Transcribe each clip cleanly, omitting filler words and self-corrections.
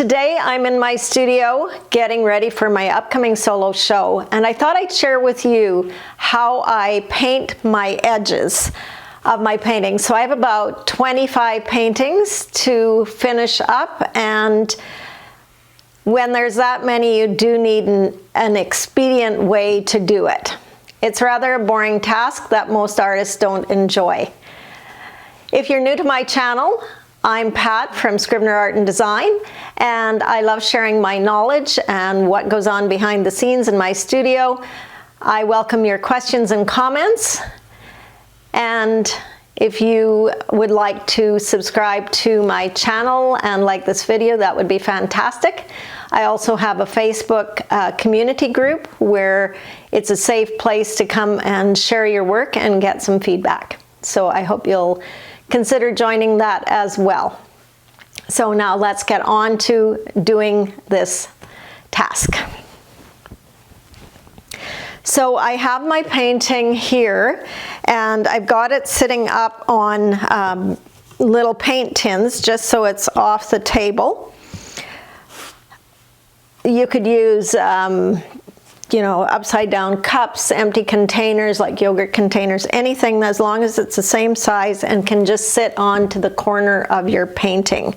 Today I'm in my studio getting ready for my upcoming solo show, and I thought I'd share with you how I paint my edges of my paintings. So I have about 25 paintings to finish up, and when there's that many, you do need an expedient way to do it. It's rather a boring task that most artists don't enjoy. If you're new to my channel, I'm Pat from Scrivener Art and Design, and I love sharing my knowledge and what goes on behind the scenes in my studio. I welcome your questions and comments, and if you would like to subscribe to my channel and like this video, that would be fantastic. I also have a Facebook community group where it's a safe place to come and share your work and get some feedback. So I hope you'll consider joining that as well. So now let's get on to doing this task. So I have my painting here, and I've got it sitting up on little paint tins just so it's off the table. You could use upside down cups, empty containers like yogurt containers, anything as long as it's the same size and can just sit onto the corner of your painting.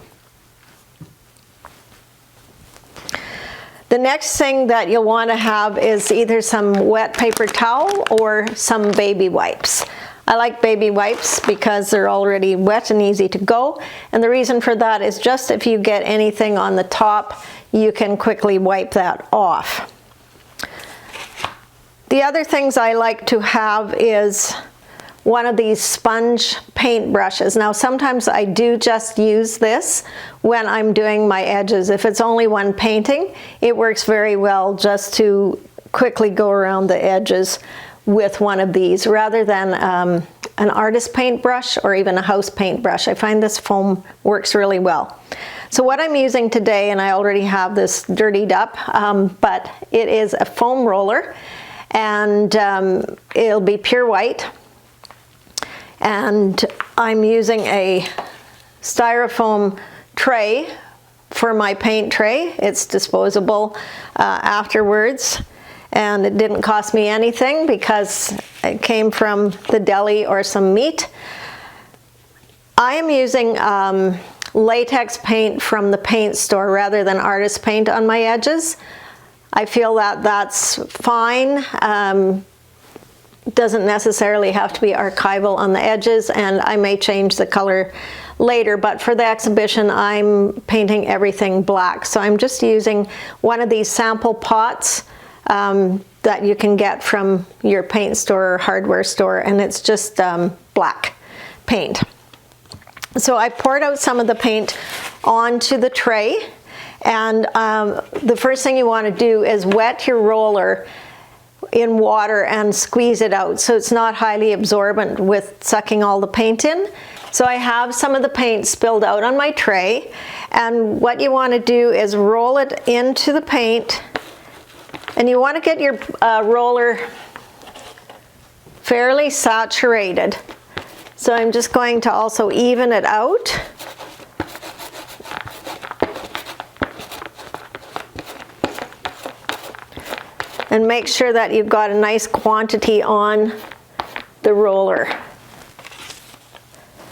The next thing that you'll want to have is either some wet paper towel or some baby wipes. I like baby wipes because they're already wet and easy to go, and the reason for that is just if you get anything on the top, you can quickly wipe that off. The other things I like to have is one of these sponge paint brushes. Now sometimes I do just use this when I'm doing my edges. If it's only one painting, it works very well just to quickly go around the edges with one of these rather than an artist paint brush or even a house paint brush. I find this foam works really well. So what I'm using today, and I already have this dirtied up, but it is a foam roller, and it'll be pure white, and I'm using a styrofoam tray for my paint tray. It's disposable afterwards, and it didn't cost me anything because it came from the deli or some meat. I am using latex paint from the paint store rather than artist paint on my edges. I feel that that's fine. Doesn't necessarily have to be archival on the edges, and I may change the color later, but for the exhibition I'm painting everything black. So I'm just using one of these sample pots that you can get from your paint store or hardware store, and it's just black paint. So I poured out some of the paint onto the tray, and the first thing you want to do is wet your roller in water and squeeze it out so it's not highly absorbent with sucking all the paint in. So I have some of the paint spilled out on my tray, and what you want to do is roll it into the paint, and you want to get your roller fairly saturated. So I'm just going to also even it out. And make sure that you've got a nice quantity on the roller.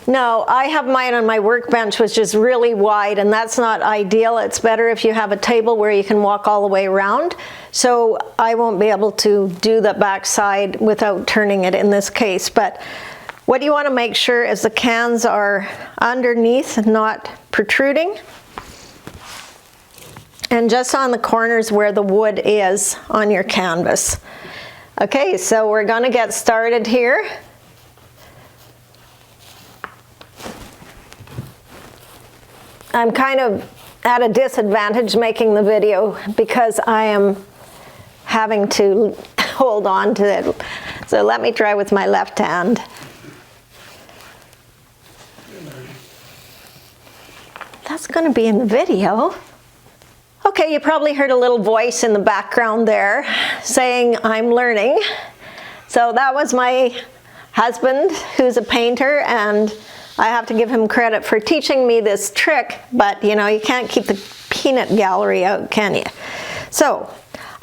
Now, I have mine on my workbench, which is really wide, and that's not ideal. It's better if you have a table where you can walk all the way around. So I won't be able to do the back side without turning it in this case. But what you want to make sure is the cans are underneath, not protruding, and just on the corners where the wood is on your canvas. Okay, so we're going to get started here. I'm kind of at a disadvantage making the video because I am having to hold on to it. So let me try with my left hand. That's going to be in the video. Okay, you probably heard a little voice in the background there saying I'm learning. So that was my husband, who's a painter, and I have to give him credit for teaching me this trick, but you know, you can't keep the peanut gallery out, can you? So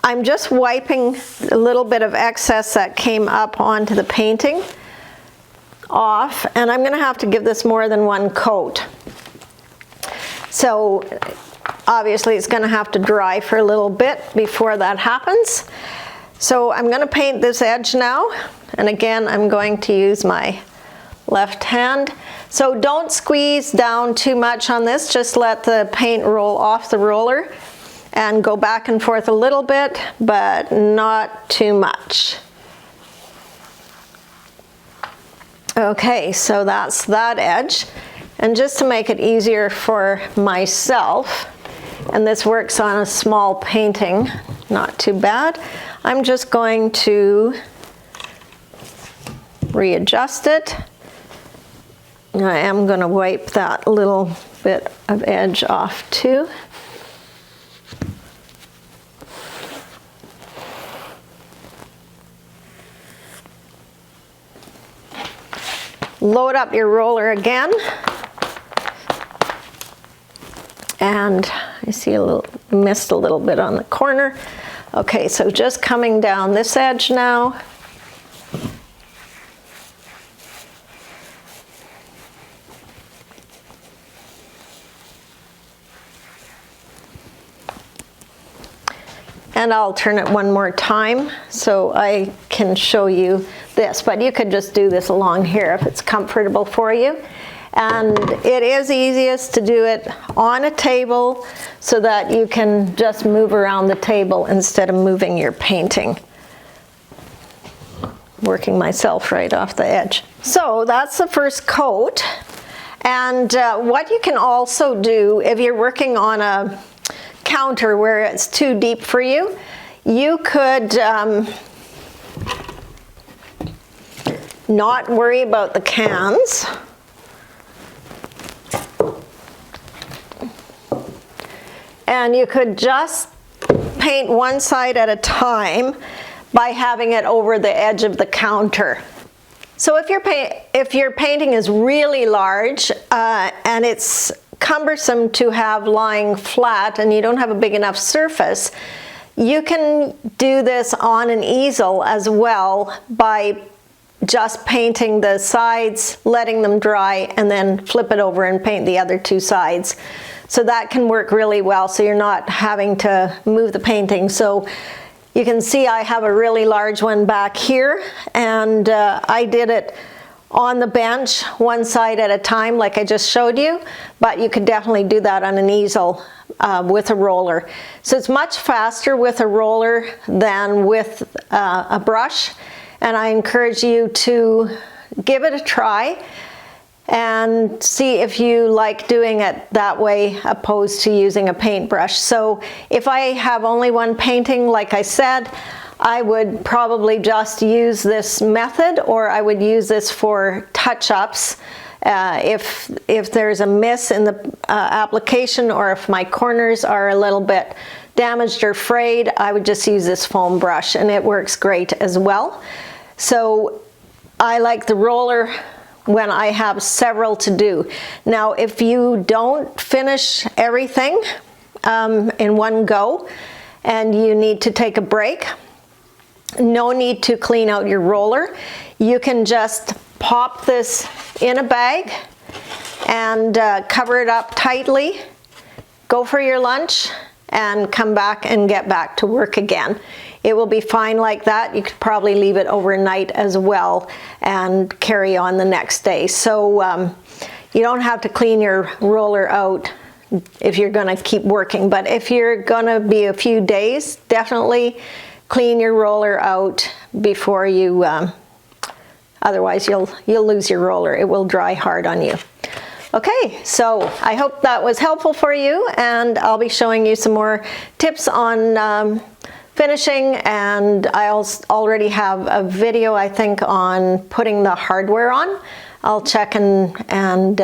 I'm just wiping a little bit of excess that came up onto the painting off, and I'm going to have to give this more than one coat. So obviously it's going to have to dry for a little bit before that happens. So I'm going to paint this edge now, and again I'm going to use my left hand. So don't squeeze down too much on this, just let the paint roll off the roller and go back and forth a little bit, but not too much. Okay, so that's that edge. And just to make it easier for myself, and this works on a small painting, not too bad, I'm just going to readjust it. I am going to wipe that little bit of edge off too. Load up your roller again. And I see missed a little bit on the corner. Okay, so just coming down this edge now. And I'll turn it one more time so I can show you this, but you could just do this along here if it's comfortable for you. And it is easiest to do it on a table so that you can just move around the table instead of moving your painting. Working myself right off the edge. So that's the first coat. And what you can also do if you're working on a counter where it's too deep for you, you could not worry about the cans. And you could just paint one side at a time by having it over the edge of the counter. So if your painting is really large and it's cumbersome to have lying flat and you don't have a big enough surface, you can do this on an easel as well by just painting the sides, letting them dry, and then flip it over and paint the other two sides. So that can work really well, so you're not having to move the painting. So you can see I have a really large one back here, and I did it on the bench, one side at a time like I just showed you, but you could definitely do that on an easel with a roller. So it's much faster with a roller than with a brush, and I encourage you to give it a try and see if you like doing it that way opposed to using a paintbrush. So if I have only one painting, like I said, I would probably just use this method, or I would use this for touch-ups. If there's a miss in the application, or if my corners are a little bit damaged or frayed, I would just use this foam brush, and it works great as well. So I like the roller when I have several to do. Now, if you don't finish everything in one go and you need to take a break, no need to clean out your roller. You can just pop this in a bag and cover it up tightly, go for your lunch, and come back and get back to work again. It will be fine like that. You could probably leave it overnight as well and carry on the next day. So you don't have to clean your roller out if you're going to keep working. But if you're going to be a few days, definitely clean your roller out before you, otherwise you'll lose your roller. It will dry hard on you. Okay, so I hope that was helpful for you, and I'll be showing you some more tips on finishing, and I already have a video, I think, on putting the hardware on. I'll check and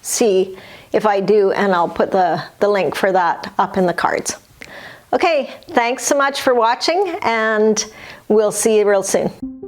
see if I do, and I'll put the link for that up in the cards. Okay, thanks so much for watching, and we'll see you real soon.